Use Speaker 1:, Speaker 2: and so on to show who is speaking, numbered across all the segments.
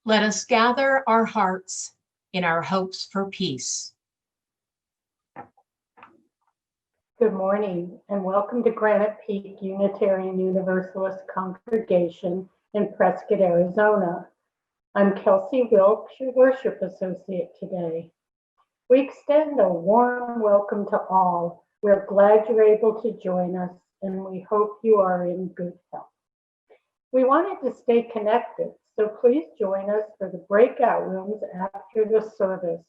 Speaker 1: Let us gather our hearts in our hopes for peace.
Speaker 2: Good morning and welcome to Granite Peak Unitarian Universalist Congregation in Prescott, Arizona. I'm Kelsey Wilkes, your worship associate today. We extend a warm welcome to all. We're glad you're able to join us and we hope you are in good health. We wanted to stay connected, so please join us for the breakout rooms after the service.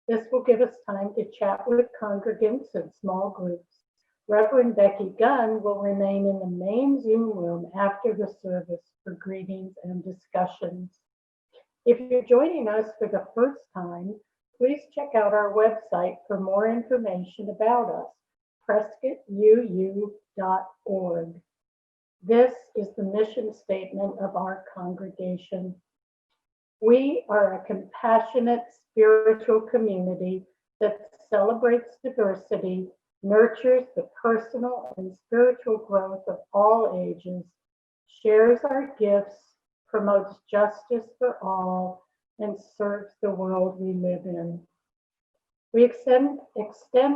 Speaker 2: This will give us time to chat with congregants in small groups. Reverend Becky Gunn will remain in the main Zoom room after the service for greetings and discussions. If you're joining us for the first time, please check out our website for more information about us, prescottuu.org. This is the mission statement of our congregation. We are a compassionate spiritual community that celebrates diversity, nurtures the personal and spiritual growth of all ages, shares our gifts, promotes justice for all, and serves the world we live in. We extend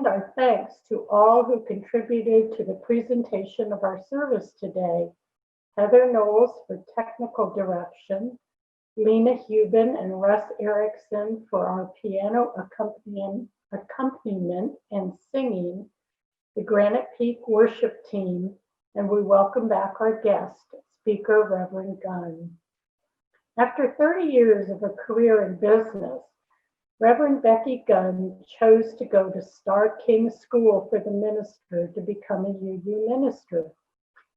Speaker 2: our thanks to all who contributed to the presentation of our service today. Heather Knowles for technical direction, Lena Hubin and Russ Erickson for our piano accompaniment and singing, the Granite Peak worship team, and we welcome back our guest, Speaker Reverend Gunn. After 30 years of a career in business, Reverend Becky Gunn chose to go to Star King School for the Minister to become a UU minister.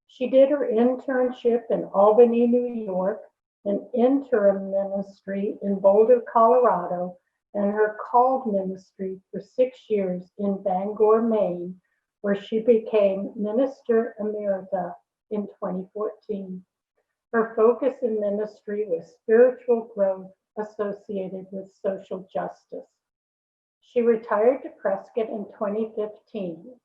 Speaker 2: She did her internship in Albany, New York, an interim ministry in Boulder, Colorado, and her called ministry for 6 years in Bangor, Maine, where she became Minister Emerita in 2014. Her focus in ministry was spiritual growth associated with social justice. She retired to Prescott in 2015.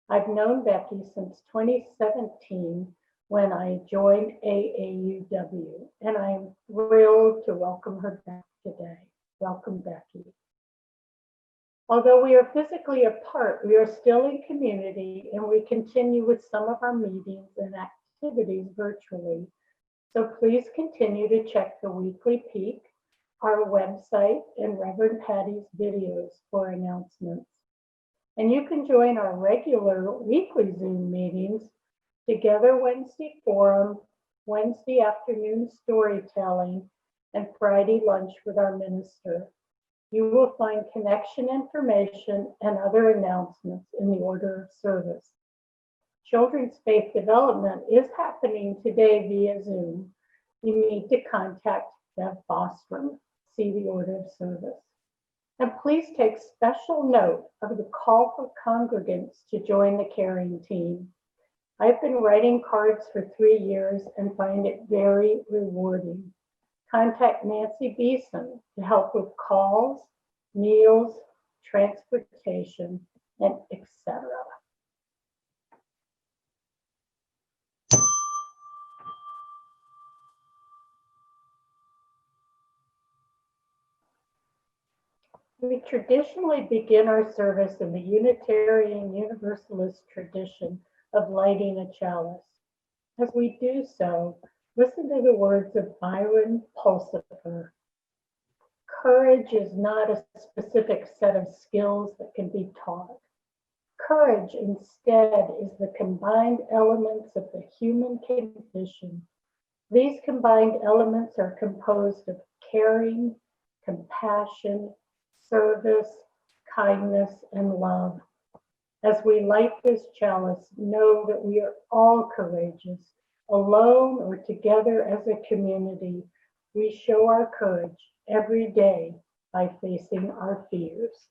Speaker 2: I've known Becky since 2017 when I joined AAUW, and I'm thrilled to welcome her back today. Welcome, Becky. Although we are physically apart, we are still in community and we continue with some of our meetings and activities virtually. So please continue to check the weekly peak, our website, and Reverend Patty's videos for announcements. And you can join our regular weekly Zoom meetings, Together Wednesday Forum, Wednesday afternoon storytelling, and Friday lunch with our minister. You will find connection information and other announcements in the order of service. Children's faith development is happening today via Zoom. You need to contact Bev Bostrom. See the order of service. And please take special note of the call for congregants to join the caring team. I've been writing cards for 3 years and find it very rewarding. Contact Nancy Beeson to help with calls, meals, transportation, and etc. We traditionally begin our service in the Unitarian Universalist tradition of lighting a chalice. As we do so, listen to the words of Byron Pulsifer. Courage is not a specific set of skills that can be taught. Courage instead is the combined elements of the human condition. These combined elements are composed of caring, compassion, service, kindness, and love. As we light this chalice, know that we are all courageous. Alone or together as a community, we show our courage every day by facing our fears.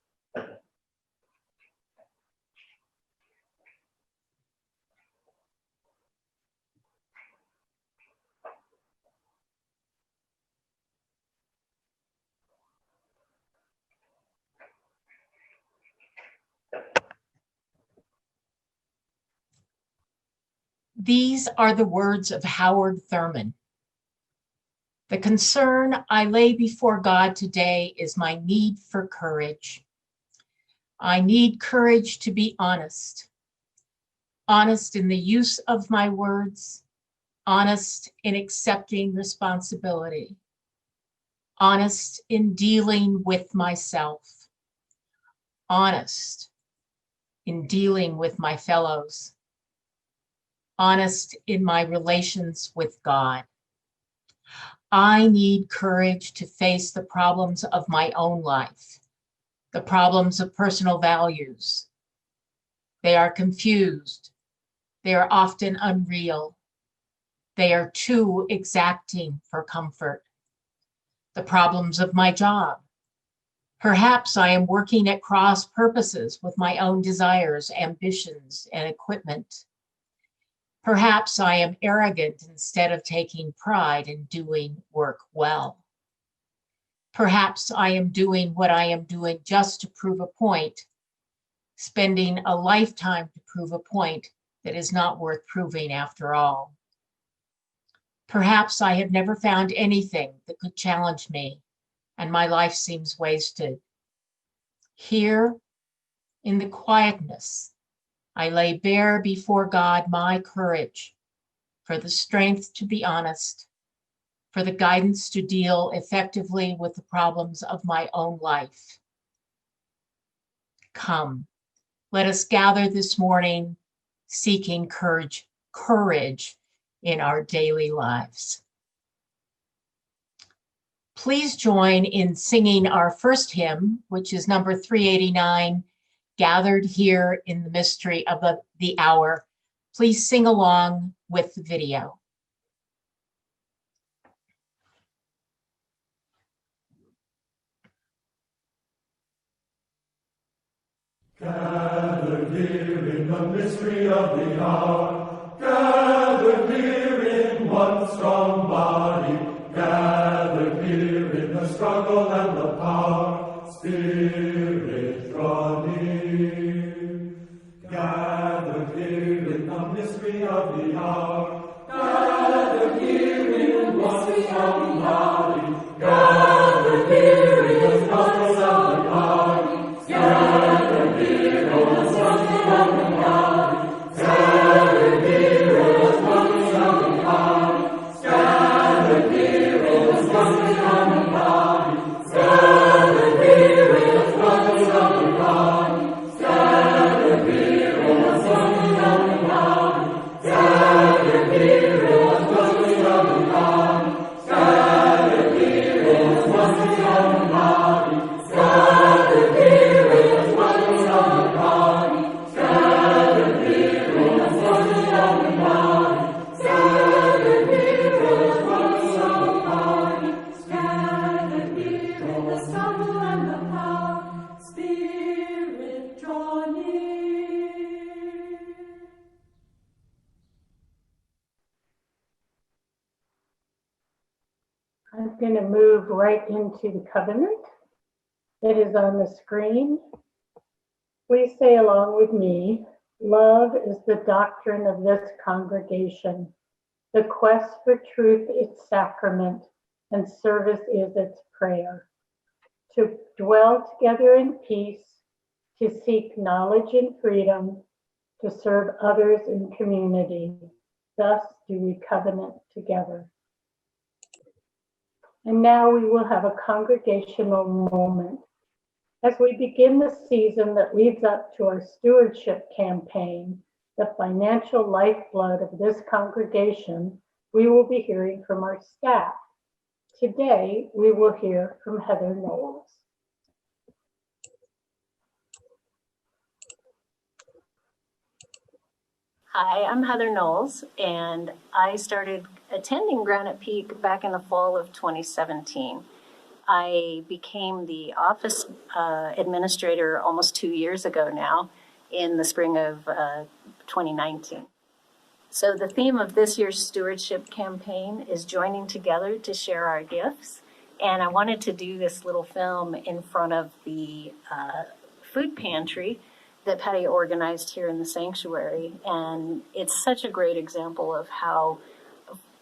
Speaker 1: These are the words of Howard Thurman. The concern I lay before God today is my need for courage. I need courage to be honest. Honest in the use of my words, honest in accepting responsibility, honest in dealing with myself, honest in dealing with my fellows, honest in my relations with God. I need courage to face the problems of my own life, the problems of personal values. They are confused. They are often unreal. They are too exacting for comfort. The problems of my job. Perhaps I am working at cross purposes with my own desires, ambitions, and equipment. Perhaps I am arrogant instead of taking pride in doing work well. Perhaps I am doing what I am doing just to prove a point, spending a lifetime to prove a point that is not worth proving after all. Perhaps I have never found anything that could challenge me, and my life seems wasted. Here, in the quietness, I lay bare before God my courage, for the strength to be honest, for the guidance to deal effectively with the problems of my own life. Come, let us gather this morning seeking courage in our daily lives. Please join in singing our first hymn, which is number 389, Gathered Here in the Mystery of the Hour. Please sing along with the video.
Speaker 3: Gathered here in the mystery of the hour, gathered here in one strong body, gathered here in the struggle and the power, Spirit draw near. Gathered here in the mystery of the hour, gathered here in one strong body, gathered here in the struggle and the power, gathered here in the struggle and the power, gathered here in the struggle and the power, gathered here in the struggle and the power, gathered here in the struggle and the power, gathered here in the struggle and the power, gathered here in the struggle and the power, gathered here in the struggle and the power, gathered here in the struggle and the power, gathered here in the struggle and the power, gathered here in the struggle and the power, gathered here in the struggle and the power, Spirit draw near.
Speaker 2: I'm going to move right into the covenant. It is on the screen. Please say along with me, love is the doctrine of this congregation. The quest for truth its sacrament, and service is its prayer. To dwell together in peace, to seek knowledge and freedom, to serve others in community. Thus do we covenant together. And now we will have a congregational moment. As we begin the season that leads up to our stewardship campaign, the financial lifeblood of this congregation, we will be hearing from our staff. Today, we will hear from Heather Knowles.
Speaker 4: Hi, I'm Heather Knowles, and I started attending Granite Peak back in the fall of 2017. I became the office administrator almost 2 years ago now, in the spring of 2019. So the theme of this year's stewardship campaign is joining together to share our gifts. And I wanted to do this little film in front of the food pantry that Patty organized here in the sanctuary. And it's such a great example of how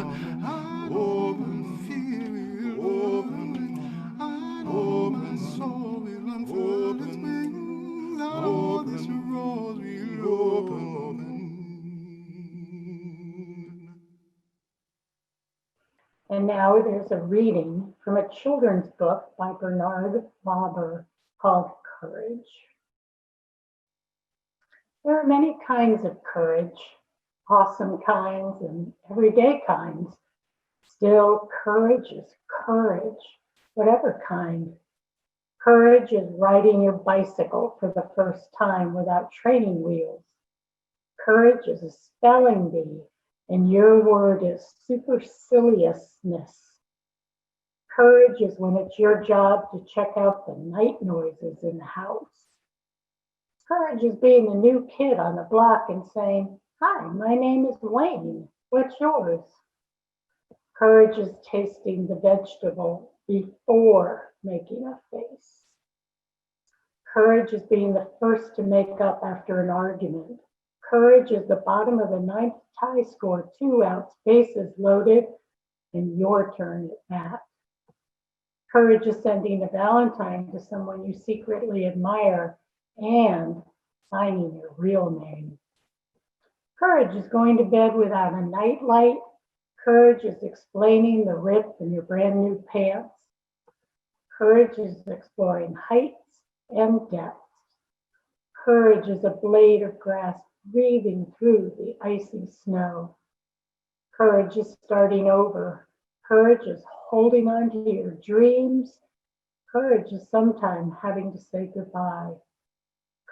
Speaker 5: open fear will open, an open soul will unfold its wings, all this rose will open.
Speaker 2: And now there's a reading from a children's book by Bernard Lauber called Courage. There are many kinds of courage, awesome kinds and everyday kinds. Still, courage is courage, whatever kind. Courage is riding your bicycle for the first time without training wheels. Courage is a spelling bee, and your word is superciliousness. Courage is when it's your job to check out the night noises in the house. Courage is being the new kid on the block and saying, "Hi, my name is Wayne. What's yours?" Courage is tasting the vegetable before making a face. Courage is being the first to make up after an argument. Courage is the bottom of the ninth tie score, 2 outs, bases loaded, and your turn at bat. Courage is sending a Valentine to someone you secretly admire and signing your real name. Courage is going to bed without a nightlight. Courage is explaining the rip in your brand new pants. Courage is exploring heights and depths. Courage is a blade of grass breathing through the icy snow. Courage is starting over. Courage is holding on to your dreams. Courage is sometimes having to say goodbye.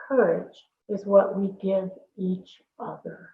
Speaker 2: Courage is what we give each other.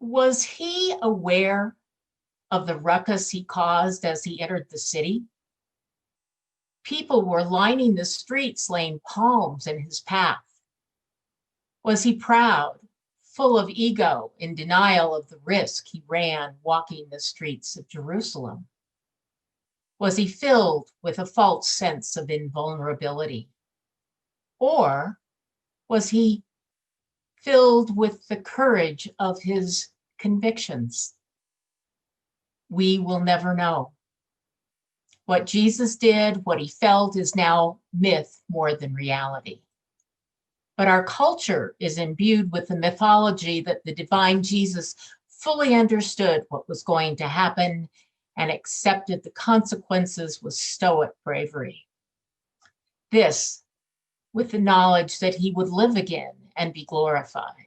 Speaker 1: Was he aware of the ruckus he caused as he entered the city? People were lining the streets, laying palms in his path. Was he proud, full of ego, in denial of the risk he ran walking the streets of Jerusalem? Was he filled with a false sense of invulnerability? Or was he filled with the courage of his convictions? We will never know. What Jesus did, what he felt, is now myth more than reality. But our culture is imbued with the mythology that the divine Jesus fully understood what was going to happen and accepted the consequences with stoic bravery. This, with the knowledge that he would live again and be glorified.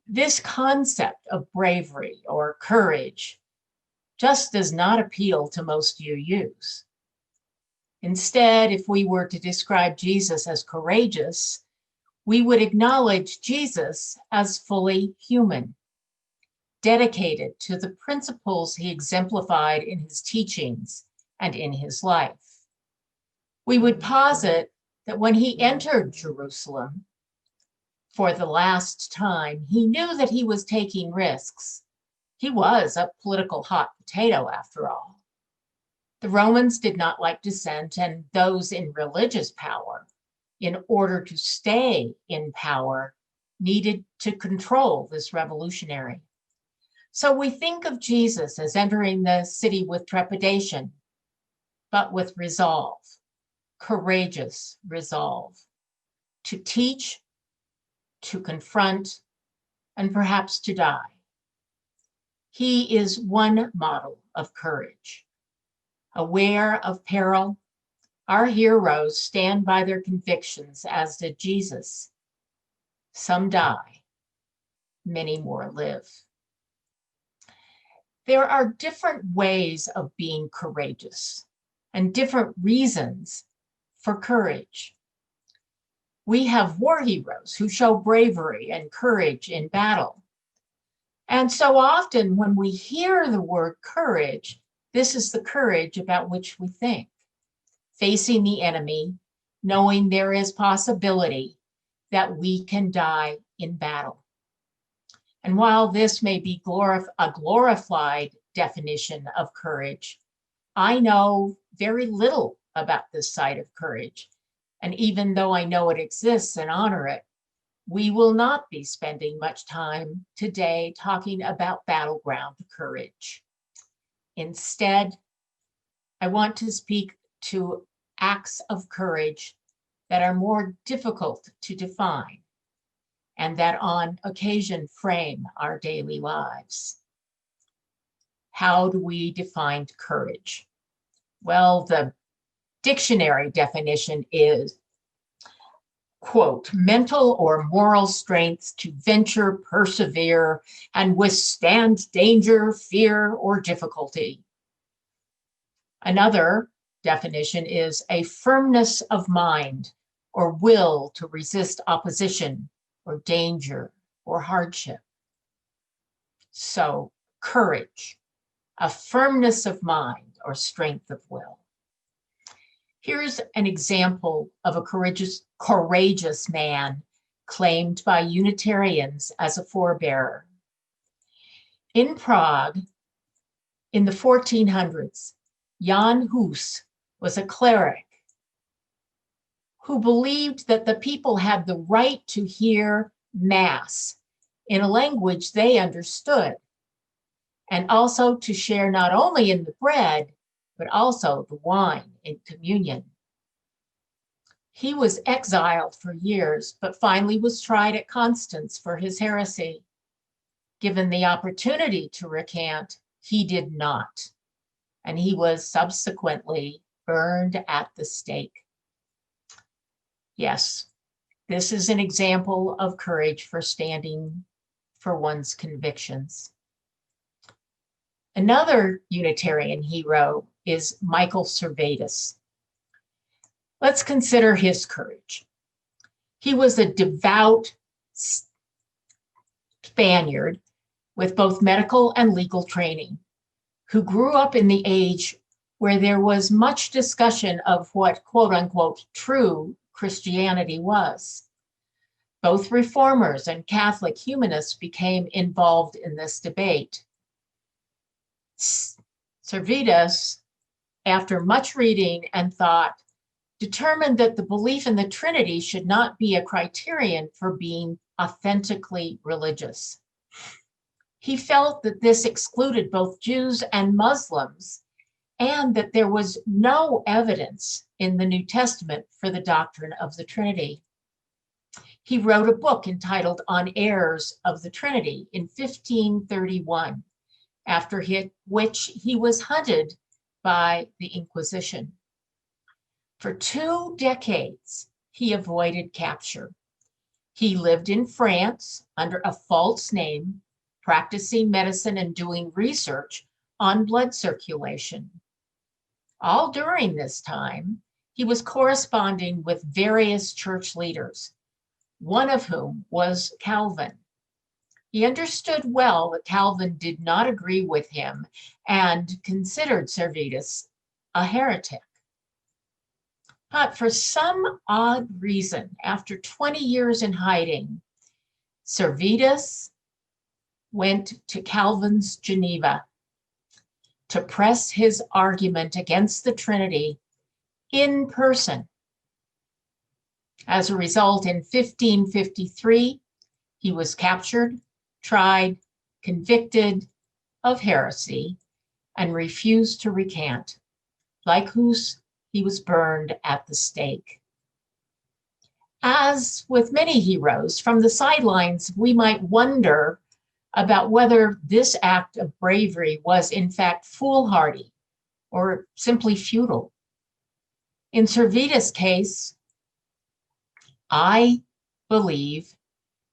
Speaker 1: This concept of bravery or courage just does not appeal to most UUs. Instead, if we were to describe Jesus as courageous, we would acknowledge Jesus as fully human, dedicated to the principles he exemplified in his teachings and in his life. We would posit that when he entered Jerusalem for the last time, he knew that he was taking risks. He was a political hot potato, after all. The Romans did not like dissent, and those in religious power, in order to stay in power, needed to control this revolutionary. So we think of Jesus as entering the city with trepidation, but with resolve, courageous resolve, to teach, to confront, and perhaps to die. He is one model of courage. Aware of peril, our heroes stand by their convictions, as did Jesus. Some die, many more live. There are different ways of being courageous and different reasons for courage. We have war heroes who show bravery and courage in battle. And so often when we hear the word courage, this is the courage about which we think. Facing the enemy, knowing there is possibility that we can die in battle. And while this may be a glorified definition of courage, I know very little about this side of courage. And even though I know it exists and honor it, we will not be spending much time today talking about battleground courage. Instead, I want to speak to acts of courage that are more difficult to define and that on occasion frame our daily lives. How do we define courage? Well, the dictionary definition is, quote, mental or moral strength to venture, persevere, and withstand danger, fear, or difficulty. Another definition is a firmness of mind or will to resist opposition or danger or hardship. So, courage, a firmness of mind or strength of will. Here's an example of a courageous man claimed by Unitarians as a forebearer. In Prague, in the 1400s, Jan Hus was a cleric who believed that the people had the right to hear Mass in a language they understood, and also to share not only in the bread, but also the wine in communion. He was exiled for years, but finally was tried at Constance for his heresy. Given the opportunity to recant, he did not, and he was subsequently burned at the stake. Yes, this is an example of courage for standing for one's convictions. Another Unitarian hero is Michael Servetus. Let's consider his courage. He was a devout Spaniard with both medical and legal training, who grew up in the age where there was much discussion of what, quote unquote, true Christianity was. Both reformers and Catholic humanists became involved in this debate. Servetus, after much reading and thought, determined that the belief in the Trinity should not be a criterion for being authentically religious. He felt that this excluded both Jews and Muslims, and that there was no evidence in the New Testament for the doctrine of the Trinity. He wrote a book entitled On Errors of the Trinity in 1531, after which he was hunted by the Inquisition. For 2 decades, he avoided capture. He lived in France under a false name, practicing medicine and doing research on blood circulation. All during this time, he was corresponding with various church leaders, one of whom was Calvin. He understood well that Calvin did not agree with him and considered Servetus a heretic. But for some odd reason, after 20 years in hiding, Servetus went to Calvin's Geneva. to press his argument against the Trinity in person. As a result, in 1553, he was captured, tried, convicted of heresy, and refused to recant. Like Hus, he was burned at the stake. As with many heroes, from the sidelines, we might wonder about whether this act of bravery was in fact foolhardy or simply futile. In Servetus' case, I believe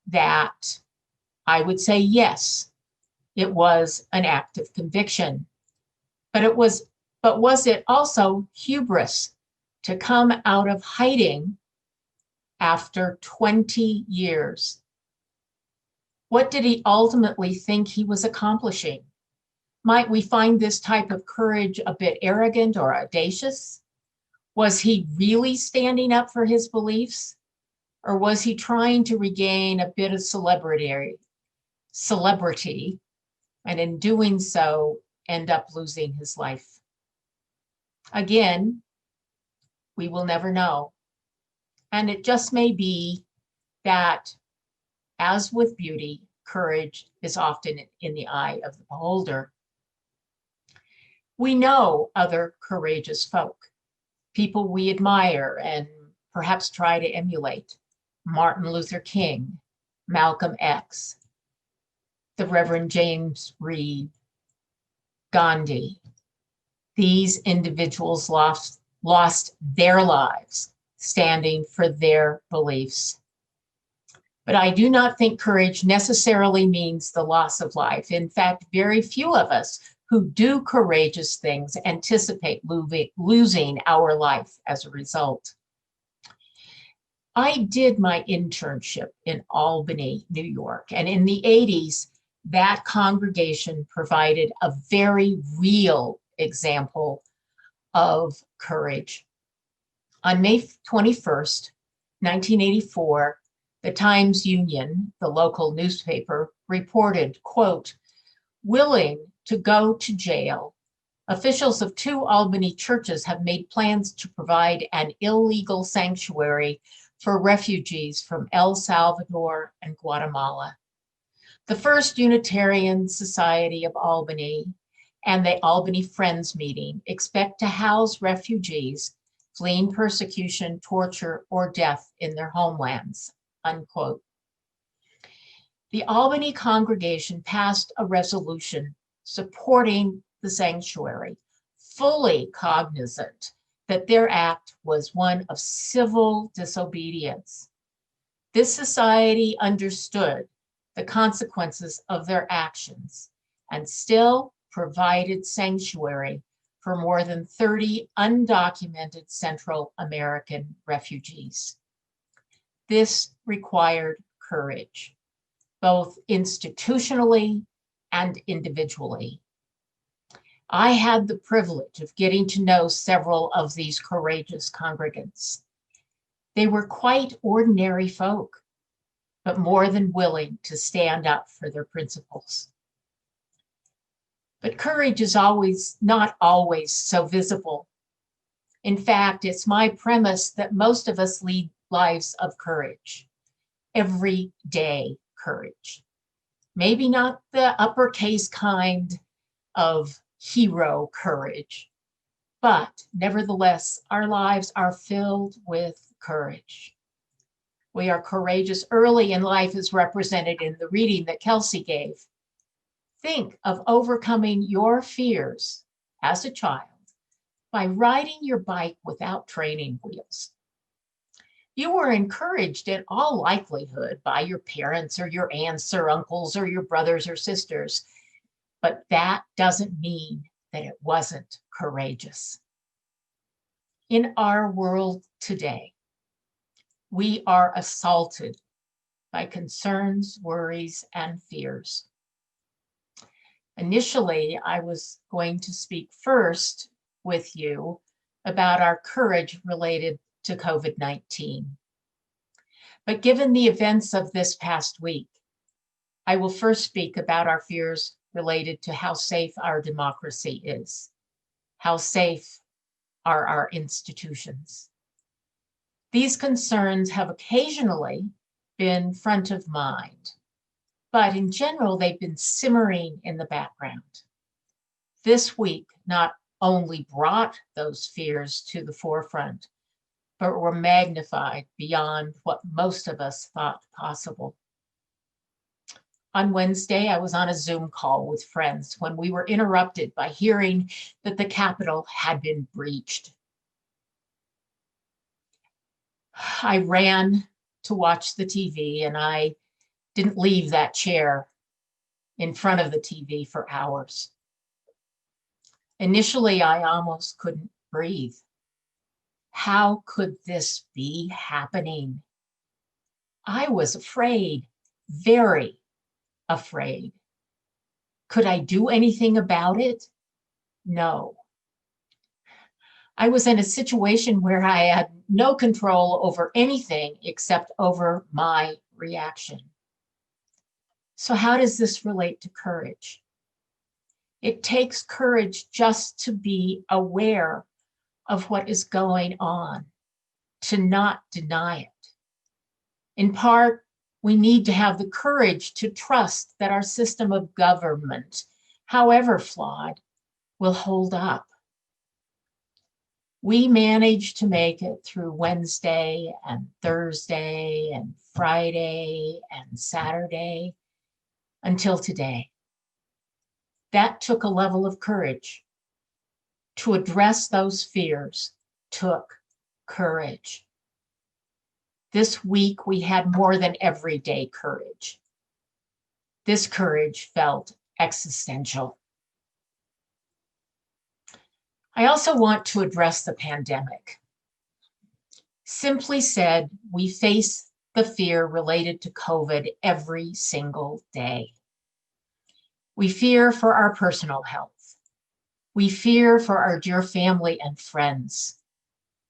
Speaker 1: that I would say yes, it was an act of conviction, but was it also hubris to come out of hiding after 20 years? What did he ultimately think he was accomplishing? Might we find this type of courage a bit arrogant or audacious? Was he really standing up for his beliefs? Or was he trying to regain a bit of celebrity, and in doing so, end up losing his life? Again, we will never know. And it just may be that, as with beauty, courage is often in the eye of the beholder. We know other courageous folk, people we admire and perhaps try to emulate. Martin Luther King, Malcolm X, the Reverend James Reed, Gandhi. These individuals lost their lives standing for their beliefs. But I do not think courage necessarily means the loss of life. In fact, very few of us who do courageous things anticipate losing our life as a result. I did my internship in Albany, New York, and in the 80s, that congregation provided a very real example of courage. On May 21st, 1984, the Times-Union, the local newspaper, reported, quote, "Willing to go to jail, officials of 2 Albany churches have made plans to provide an illegal sanctuary for refugees from El Salvador and Guatemala. The First Unitarian Society of Albany and the Albany Friends Meeting expect to house refugees fleeing persecution, torture, or death in their homelands," unquote. The Albany congregation passed a resolution supporting the sanctuary, fully cognizant that their act was one of civil disobedience. This society understood the consequences of their actions and still provided sanctuary for more than 30 undocumented Central American refugees. This required courage, both institutionally and individually. I had the privilege of getting to know several of these courageous congregants. They were quite ordinary folk, but more than willing to stand up for their principles. But courage is not always so visible. In fact, it's my premise that most of us lead lives of courage, everyday courage. Maybe not the uppercase kind of hero courage, but nevertheless, our lives are filled with courage. We are courageous early in life, as represented in the reading that Kelsey gave. Think of overcoming your fears as a child by riding your bike without training wheels. You were encouraged in all likelihood by your parents or your aunts or uncles or your brothers or sisters, but that doesn't mean that it wasn't courageous. In our world today, we are assaulted by concerns, worries, and fears. Initially, I was going to speak first with you about our courage related to COVID-19. But given the events of this past week, I will first speak about our fears related to how safe our democracy is. How safe are our institutions? These concerns have occasionally been front of mind, but in general, they've been simmering in the background. This week not only brought those fears to the forefront, but were magnified beyond what most of us thought possible. On Wednesday, I was on a Zoom call with friends when we were interrupted by hearing that the Capitol had been breached. I ran to watch the TV, and I didn't leave that chair in front of the TV for hours. Initially, I almost couldn't breathe. How could this be happening? I was afraid, very afraid. Could I do anything about it? No. I was in a situation where I had no control over anything except over my reaction. So how does this relate to courage? It takes courage just to be aware of what is going on, to not deny it. In part, we need to have the courage to trust that our system of government, however flawed, will hold up. We managed to make it through Wednesday and Thursday and Friday and Saturday until today. That took a level of courage. To address those fears took courage. This week, we had more than everyday courage. This courage felt existential. I also want to address the pandemic. Simply said, we face the fear related to COVID every single day. We fear for our personal health. We fear for our dear family and friends.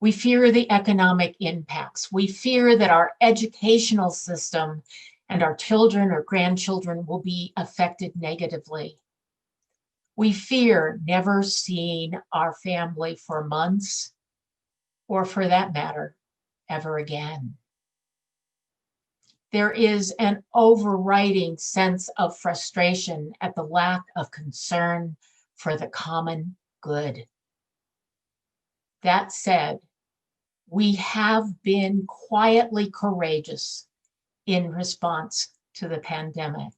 Speaker 1: We fear the economic impacts. We fear that our educational system and our children or grandchildren will be affected negatively. We fear never seeing our family for months, or for that matter, ever again. There is an overriding sense of frustration at the lack of concern for the common good. That said, we have been quietly courageous in response to the pandemic.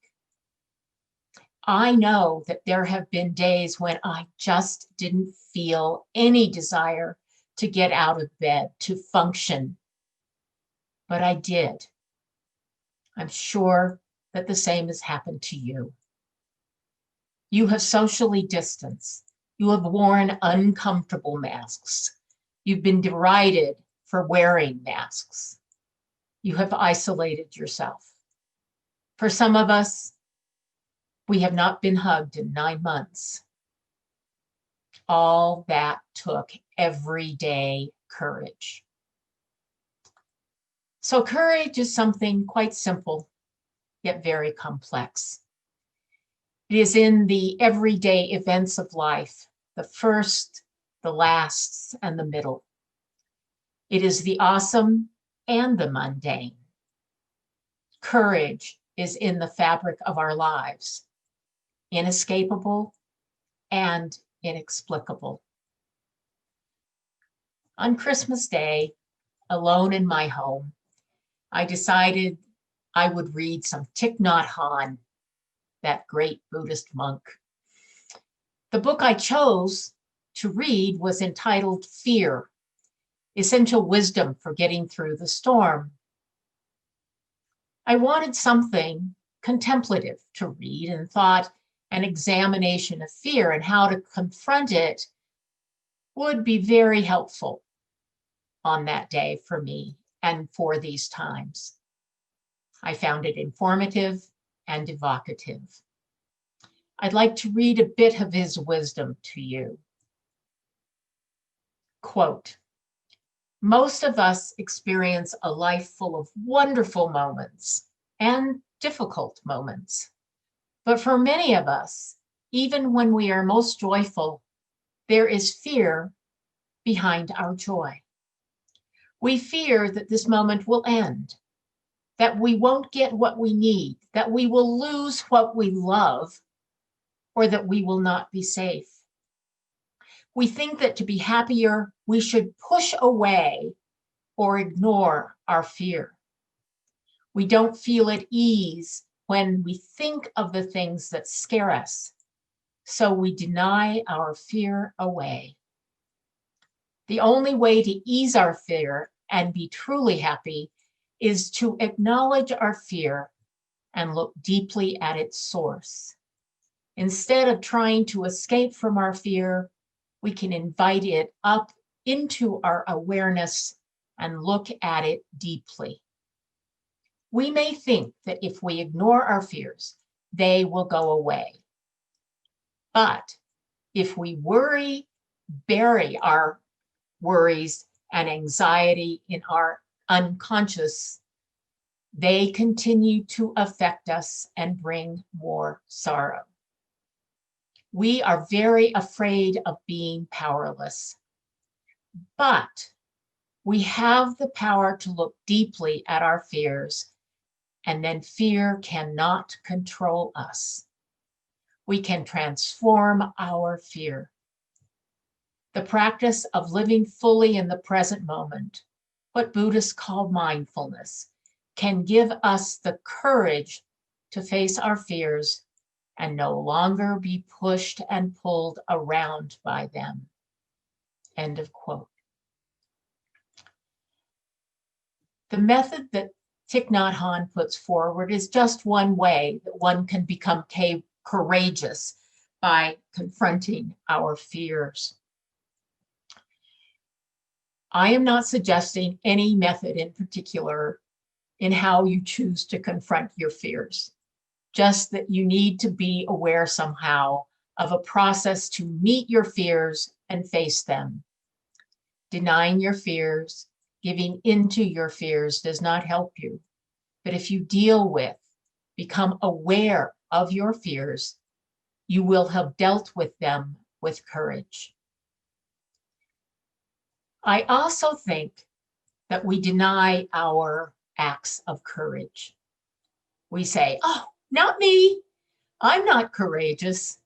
Speaker 1: I know that there have been days when I just didn't feel any desire to get out of bed, to function, but I did. I'm sure that the same has happened to you. You have socially distanced. You have worn uncomfortable masks. You've been derided for wearing masks. You have isolated yourself. For some of us, we have not been hugged in 9 months. All that took everyday courage. So courage is something quite simple, yet very complex. It is in the everyday events of life, the first, the lasts, and the middle. It is the awesome and the mundane. Courage is in the fabric of our lives, inescapable and inexplicable. On Christmas Day, alone in my home, I decided I would read some Thich Nhat Hanh, that great Buddhist monk. The book I chose to read was entitled Fear, Essential Wisdom for Getting Through the Storm. I wanted something contemplative to read and thought an examination of fear and how to confront it would be very helpful on that day for me and for these times. I found it informative and evocative. I'd like to read a bit of his wisdom to you. Quote, most of us experience a life full of wonderful moments and difficult moments. But for many of us, even when we are most joyful, there is fear behind our joy. We fear that this moment will end, that we won't get what we need, that we will lose what we love, or that we will not be safe. We think that to be happier, we should push away or ignore our fear. We don't feel at ease when we think of the things that scare us, so we deny our fear away. The only way to ease our fear and be truly happy is to acknowledge our fear and look deeply at its source. Instead of trying to escape from our fear, we can invite it up into our awareness and look at it deeply. We may think that if we ignore our fears, they will go away. But if we bury our worries and anxiety in our unconscious, they continue to affect us and bring more sorrow. We are very afraid of being powerless, but we have the power to look deeply at our fears, and then fear cannot control us. We can transform our fear. The practice of living fully in the present moment, what Buddhists call mindfulness, can give us the courage to face our fears and no longer be pushed and pulled around by them. End of quote. The method that Thich Nhat Hanh puts forward is just one way that one can become courageous by confronting our fears. I am not suggesting any method in particular in how you choose to confront your fears, just that you need to be aware somehow of a process to meet your fears and face them. Denying your fears, giving into your fears does not help you. But if you become aware of your fears, you will have dealt with them with courage. I also think that we deny our acts of courage. We say, oh, not me. I'm not courageous.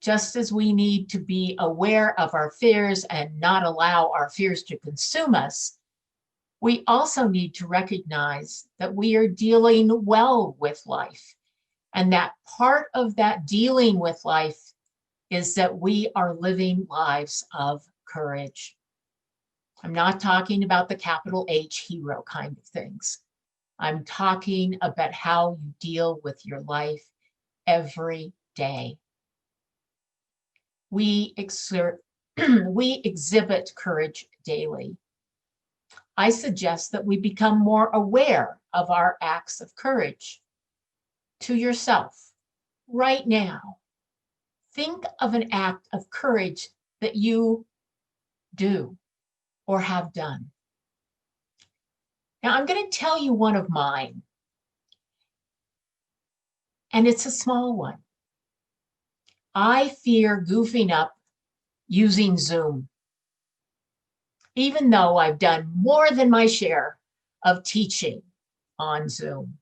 Speaker 1: Just as we need to be aware of our fears and not allow our fears to consume us, we also need to recognize that we are dealing well with life. And that part of that dealing with life is that we are living lives of courage. I'm not talking about the capital H hero kind of things. I'm talking about how you deal with your life every day. We exhibit courage daily. I suggest that we become more aware of our acts of courage. To yourself, right now, think of an act of courage that you do or have done. Now, I'm going to tell you one of mine, and it's a small one. I fear goofing up using Zoom, even though I've done more than my share of teaching on Zoom.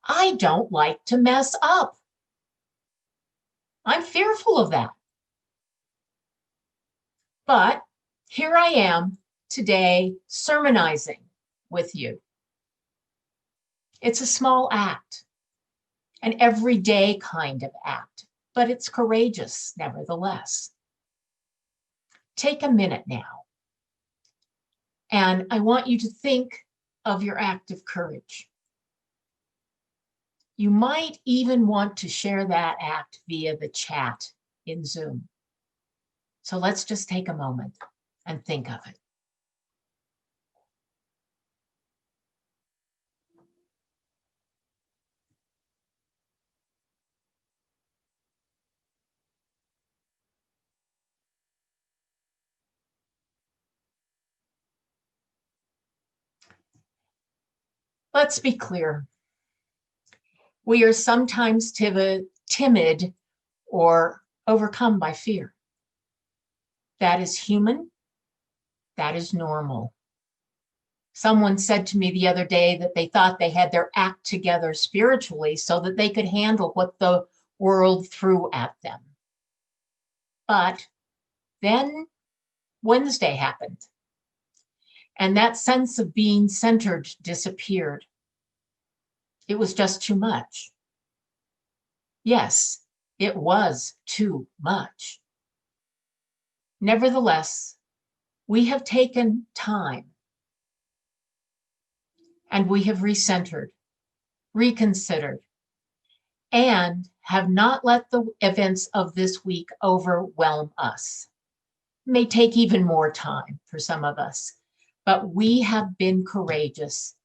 Speaker 1: I don't like to mess up. I'm fearful of that. But here I am today sermonizing with you. It's a small act, an everyday kind of act, but it's courageous nevertheless. Take a minute now, and I want you to think of your act of courage. You might even want to share that act via the chat in Zoom. So let's just take a moment and think of it. Let's be clear. We are sometimes timid or overcome by fear. That is human. That is normal. Someone said to me the other day that they thought they had their act together spiritually so that they could handle what the world threw at them. But then Wednesday happened, and that sense of being centered disappeared. It was just too much. Yes, it was too much. Nevertheless, we have taken time and we have recentered, reconsidered, and have not let the events of this week overwhelm us. It may take even more time for some of us, but we have been courageous,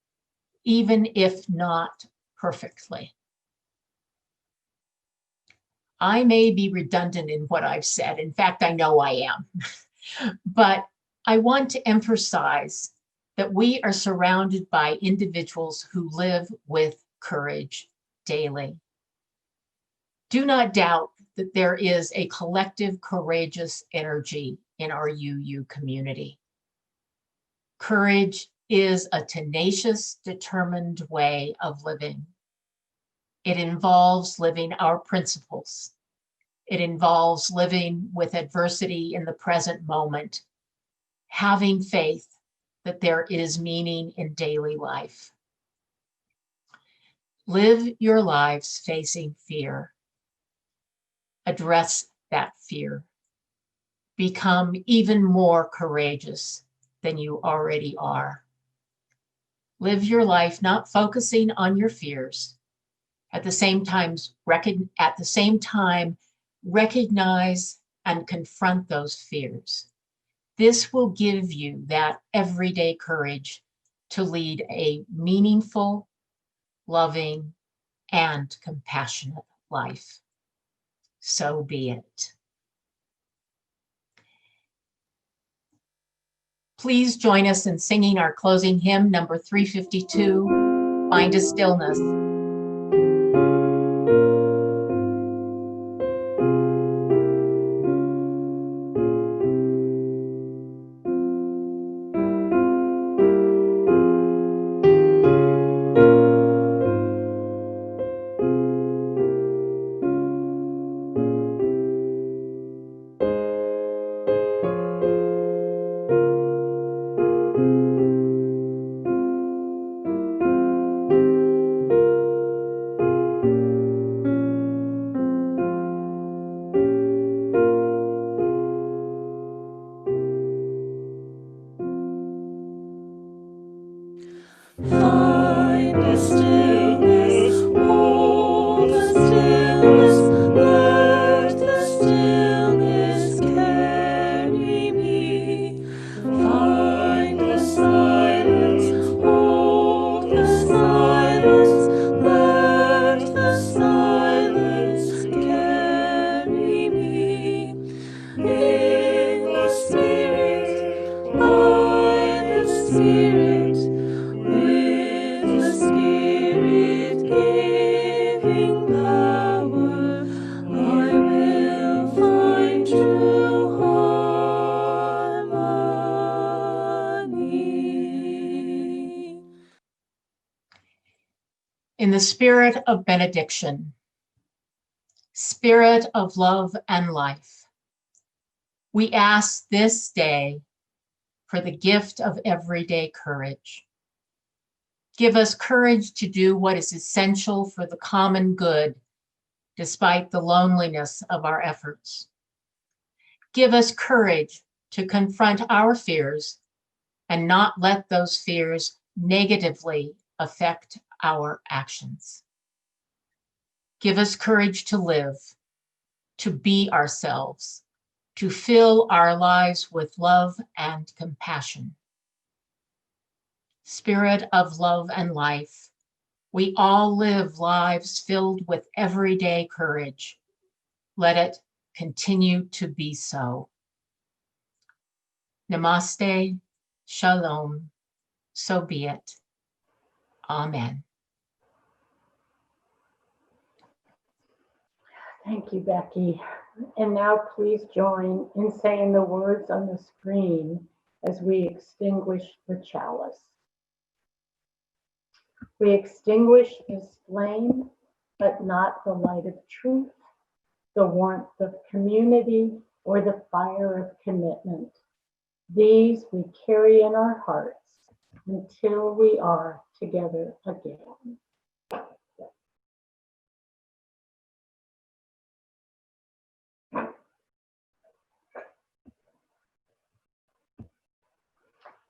Speaker 1: even if not perfectly. I may be redundant in what I've said. In fact, I know I am. But I want to emphasize that we are surrounded by individuals who live with courage daily. Do not doubt that there is a collective courageous energy in our UU community. Courage is a tenacious, determined way of living. It involves living our principles. It involves living with adversity in the present moment, having faith that there is meaning in daily life. Live your lives facing fear. Address that fear. Become even more courageous than you already are. Live your life not focusing on your fears. At the same time, recognize and confront those fears. This will give you that everyday courage to lead a meaningful, loving, and compassionate life. So be it. Please join us in singing our closing hymn, number 352, Find a Stillness.
Speaker 6: Find a stillness, hold a stillness, let the stillness carry me. Find a silence, hold the silence, let the silence carry me. In the Spirit, by the Spirit, with the Spirit giving power, I will find true harmony.
Speaker 1: In the spirit of benediction, spirit of love and life, we ask this day for the gift of everyday courage. Give us courage to do what is essential for the common good, despite the loneliness of our efforts. Give us courage to confront our fears and not let those fears negatively affect our actions. Give us courage to live, to be ourselves, to fill our lives with love and compassion. Spirit of love and life, we all live lives filled with everyday courage. Let it continue to be so. Namaste, shalom, so be it. Amen.
Speaker 2: Thank you, Becky. And now please join in saying the words on the screen as we extinguish the chalice. We extinguish this flame, but not the light of truth, the warmth of community, or the fire of commitment. These we carry in our hearts until we are together again.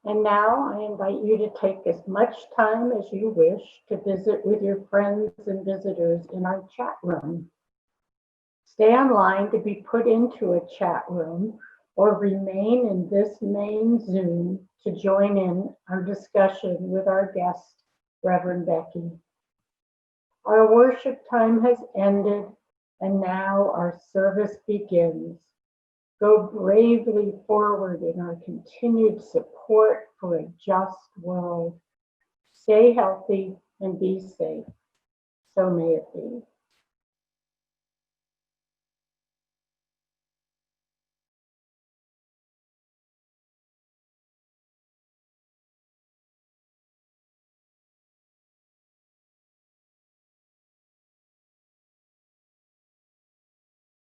Speaker 2: And now I invite you to take as much time as you wish to visit with your friends and visitors in our chat room. Stay online to be put into a chat room or remain in this main Zoom to join in our discussion with our guest, Reverend Becky. Our worship time has ended and now our service begins. Go bravely forward in our continued support for a just world. Stay healthy and be safe. So may it be.